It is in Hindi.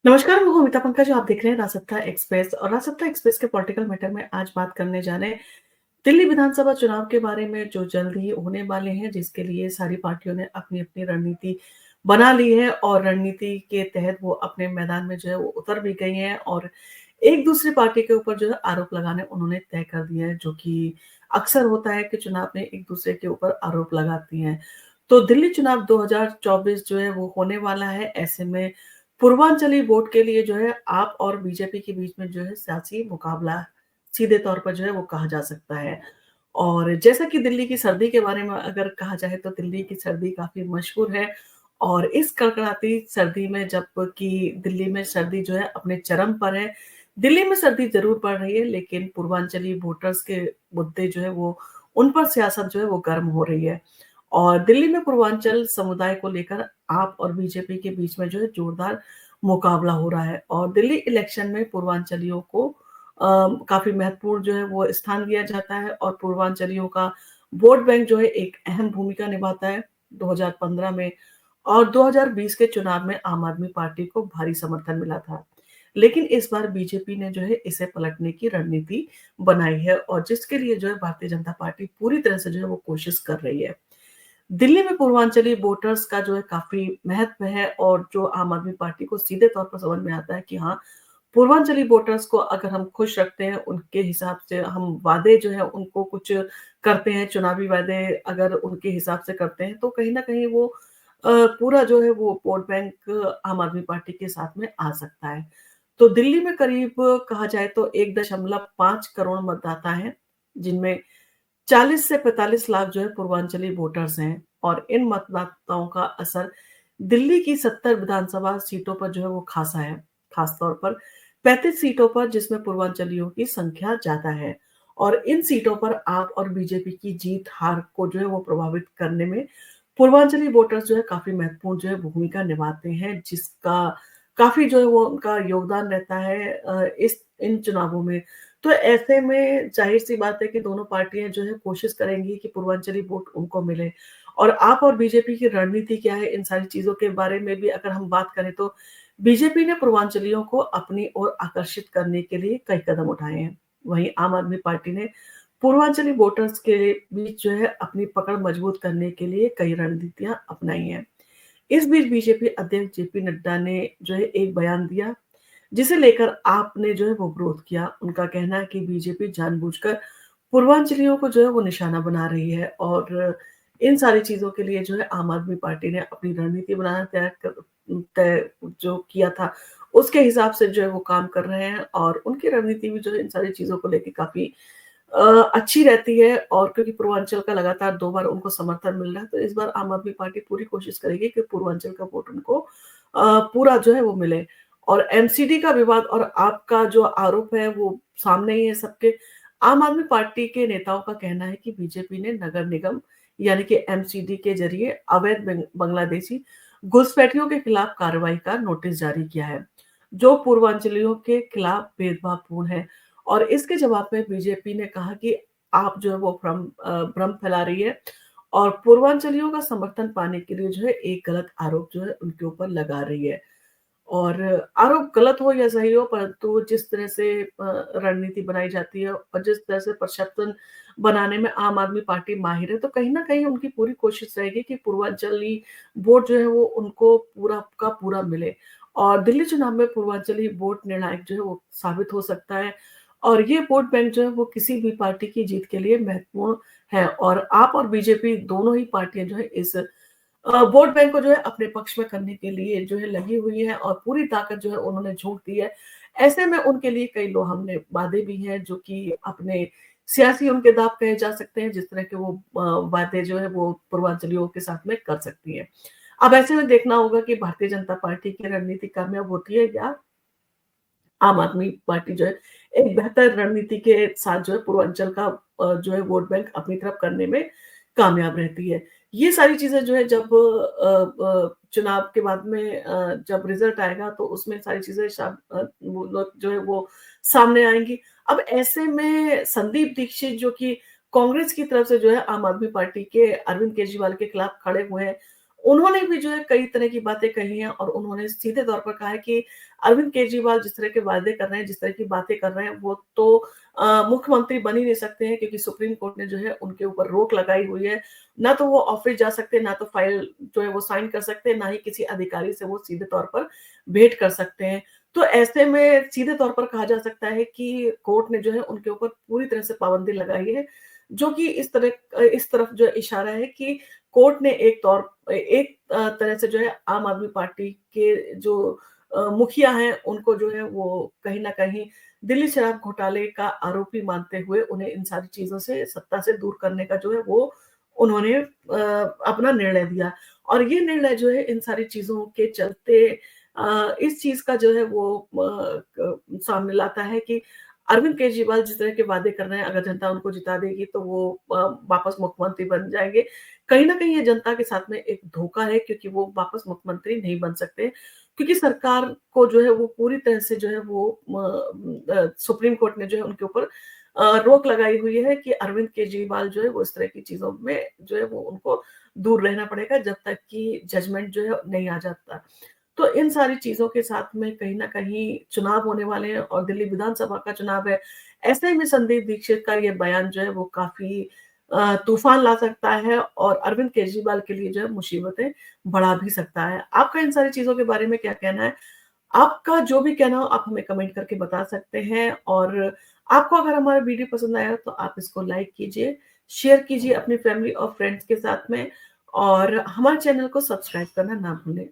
नमस्कार, मैं हूँ अमिता पंकज। आप देख रहे हैं राजसत्ता एक्सप्रेस और राजसत्ता एक्सप्रेस के पॉलिटिकल मैटर में आज बात करने जा रहे हैं दिल्ली विधानसभा चुनाव के बारे में, जो जल्द ही होने वाले हैं, जिसके लिए सारी पार्टियों ने अपनी-अपनी रणनीति बना ली है और रणनीति के तहत वो अपने मैदान में जो है वो उतर भी गई हैं और एक दूसरी पार्टी के ऊपर जो है आरोप लगाने उन्होंने तय कर दिया है, जो कि अक्सर होता है कि चुनाव में एक दूसरे के ऊपर आरोप लगाती हैं। तो दिल्ली चुनाव 2024 जो है वो होने वाला है। ऐसे में पूर्वांचली वोट के लिए जो है आप और बीजेपी के बीच में जो है सियासी मुकाबला सीधे तौर पर जो है वो कहा जा सकता है। और जैसा कि दिल्ली की सर्दी के बारे में अगर कहा जाए तो दिल्ली की सर्दी काफ़ी मशहूर है और इस कड़कड़ाती सर्दी में जबकि दिल्ली में सर्दी जो है अपने चरम पर है। दिल्ली में सर्दी ज़रूर पड़ रही है, लेकिन पूर्वांचली वोटर्स के मुद्दे जो है वो उन पर सियासत जो है वो गर्म हो रही है। और दिल्ली में पूर्वांचल समुदाय को लेकर आप और बीजेपी के बीच में जो है जोरदार मुकाबला हो रहा है और दिल्ली इलेक्शन में पूर्वांचलियों को काफ़ी महत्वपूर्ण जो है वो स्थान दिया जाता है और पूर्वांचलियों का वोट बैंक जो है एक अहम भूमिका निभाता है। 2015 में और 2020 के चुनाव में आम आदमी पार्टी को भारी समर्थन मिला था। लेकिन इस बार बीजेपी ने जो है इसे पलटने की रणनीति बनाई है और जिसके लिए जो है भारतीय जनता पार्टी पूरी तरह से जो है वो कोशिश कर रही है। दिल्ली में पूर्वांचली वोटर्स का जो है काफ़ी महत्व है और जो आम आदमी पार्टी को सीधे तौर पर समझ में आता है कि हाँ, पूर्वांचली वोटर्स को अगर हम खुश रखते हैं, उनके हिसाब से हम वादे जो है उनको कुछ करते हैं, चुनावी वादे अगर उनके हिसाब से करते हैं, तो कहीं न कहीं वो पूरा जो है वो वोट बैंक आम आदमी पार्टी के साथ में आ सकता है। तो दिल्ली में करीब कहा जाए तो 1.5 करोड़ मतदाता हैं, जिनमें 40 से 45 लाख जो है पूर्वांचली वोटर्स हैं और इन मतदाताओं का असर दिल्ली की 70 विधानसभा सीटों पर जो है वो खासा है। खास तौर पर 35 सीटों पर जिसमें पूर्वांचलियों की संख्या ज़्यादा है और इन सीटों पर आप और बीजेपी की जीत-हार को जो है वो प्रभावित करने में पूर्वांचली वोटर्स जो है काफ़ी महत्वपूर्ण जो है भूमिका निभाते हैं, जिसका काफ़ी जो है वो उनका योगदान रहता है इस इन चुनावों में। तो ऐसे में ज़ाहिर-सी बात है कि दोनों पार्टियाँ जो है कोशिश करेंगी कि पूर्वांचली वोट उनको मिले। और आप और बीजेपी की रणनीति क्या है, इन सारी चीज़ों के बारे में भी अगर हम बात करें तो बीजेपी ने पूर्वांचलियों को अपनी ओर आकर्षित करने के लिए कई कदम उठाए हैं। वहीं आम आदमी पार्टी ने पूर्वांचली वोटर्स के बीच जो है अपनी पकड़ मजबूत करने के लिए कई रणनीतियाँ अपनाई हैं। इस बीच बीजेपी अध्यक्ष जेपी नड्डा ने जो है एक बयान दिया जिसे लेकर आपने जो है वो विरोध किया। उनका कहना है कि बीजेपी जानबूझकर पूर्वांचलियों को जो है वो निशाना बना रही है और इन सारी चीज़ों के लिए जो है आम आदमी पार्टी ने अपनी रणनीति बनाना तय जो किया था, उसके हिसाब से जो है वो काम कर रहे हैं और उनकी रणनीति भी जो है इन सारी चीज़ों को लेके काफ़ी अच्छी रहती है और क्योंकि पूर्वांचल का लगातार 2 बार उनको समर्थन मिल रहा है, तो इस बार आम आदमी पार्टी पूरी कोशिश करेगी कि पूर्वांचल का वोट उनको पूरा जो है वो मिले। और एमसीडी का विवाद और आपका जो आरोप है वो सामने ही है सबके। आम आदमी पार्टी के नेताओं का कहना है कि बीजेपी ने नगर निगम यानी कि एमसीडी के ज़रिए अवैध बांग्लादेशी घुसपैठियों के खिलाफ कार्रवाई का नोटिस जारी किया है, जो पूर्वांचलियों के खिलाफ भेदभावपूर्ण है। और इसके जवाब में बीजेपी ने कहा कि आप जो है वो भ्रम फैला रही है और पूर्वांचलियों का समर्थन पाने के लिए जो है एक गलत आरोप जो है उनके ऊपर लगा रही है। और आरोप गलत हो या सही हो, परंतु जिस तरह से रणनीति बनाई जाती है और जिस तरह से परसेप्शन बनाने में आम आदमी पार्टी माहिर है, तो कहीं न कहीं उनकी पूरी कोशिश रहेगी कि पूर्वांचली वोट जो है वो उनको पूरा का पूरा मिले। और दिल्ली चुनाव में पूर्वांचली वोट निर्णायक जो है वो साबित हो सकता है और ये वोट बैंक जो है वो किसी भी पार्टी की जीत के लिए महत्वपूर्ण है और आप और बीजेपी दोनों ही पार्टियाँ जो है इस वोट बैंक को जो है अपने पक्ष में करने के लिए जो है लगी हुई है और पूरी ताकत जो है उन्होंने झोंक दी है। ऐसे में उनके लिए कई लोहमने वादे भी हैं जो कि अपने सियासी उनके दाँव कहे जा सकते हैं, जिस तरह के वो वादे जो है वो पूर्वांचलियों के साथ में कर सकती हैं। अब ऐसे में देखना होगा कि भारतीय जनता पार्टी की रणनीति कामयाब होती है या आम आदमी पार्टी जो है एक बेहतर रणनीति के साथ जो है पूर्वांचल का जो है वोट बैंक अपनी तरफ करने में कामयाब रहती है। ये सारी चीज़ें जो है जब चुनाव के बाद में जब रिज़ल्ट आएगा तो उसमें सारी चीज़ें वो लोग जो है वो सामने आएँगी। अब ऐसे में संदीप दीक्षित जो कि कांग्रेस की तरफ से जो है आम आदमी पार्टी के अरविंद केजरीवाल के खिलाफ खड़े हुए हैं, उन्होंने भी जो है कई तरह की बातें कही हैं और उन्होंने सीधे तौर पर कहा है कि अरविंद केजरीवाल जिस तरह के वादे कर रहे हैं, जिस तरह की बातें कर रहे हैं, वो तो मुख्यमंत्री बन ही नहीं सकते हैं क्योंकि सुप्रीम कोर्ट ने जो है उनके ऊपर रोक लगाई हुई है। ना तो वो ऑफ़िस जा सकते हैं, ना तो फाइल जो है वो साइन कर सकते हैं, ना ही किसी अधिकारी से वो सीधे तौर पर भेंट कर सकते हैं। तो ऐसे में सीधे तौर पर कहा जा सकता है कि कोर्ट ने जो है उनके ऊपर पूरी तरह से पाबंदी लगाई है, जो कि इस तरफ जो इशारा है कि कोर्ट ने एक तरह से जो है आम आदमी पार्टी के जो मुखिया हैं, उनको जो है वो कहीं न कहीं दिल्ली शराब घोटाले का आरोपी मानते हुए उन्हें इन सारी चीज़ों से सत्ता से दूर करने का जो है वो उन्होंने अपना निर्णय दिया। और ये निर्णय जो है इन सारी चीज़ों के चलते इस चीज़ का जो है वो सामने लाता है कि अरविंद केजरीवाल जिस तरह के वादे कर रहे हैं, अगर जनता उनको जिता देगी तो वो वापस मुख्यमंत्री बन जाएँगे। कहीं न कहीं ये जनता के साथ में एक धोखा है क्योंकि वो वापस मुख्यमंत्री नहीं बन सकते। क्योंकि सरकार को जो है वो पूरी तरह से जो है वो सुप्रीम कोर्ट ने जो है उनके ऊपर रोक लगाई हुई है कि अरविंद केजरीवाल जो है वो इस तरह की चीज़ों में जो है वो उनको दूर रहना पड़ेगा जब तक कि जजमेंट जो है नहीं आ जाता। तो इन सारी चीज़ों के साथ में कहीं न कहीं चुनाव होने वाले हैं और दिल्ली विधानसभा का चुनाव है। ऐसे में संदीप दीक्षित का ये बयान जो है वो काफ़ी तूफ़ान ला सकता है और अरविंद केजरीवाल के लिए जो है मुसीबतें बढ़ा भी सकता है। आपका इन सारी चीज़ों के बारे में क्या कहना है? आपका जो भी कहना हो आप हमें कमेंट करके बता सकते हैं और आपको अगर हमारा वीडियो पसंद आया तो आप इसको लाइक कीजिए, शेयर कीजिए अपनी फैमिली और फ्रेंड्स के साथ में और हमारे चैनल को सब्सक्राइब करना ना भूलें।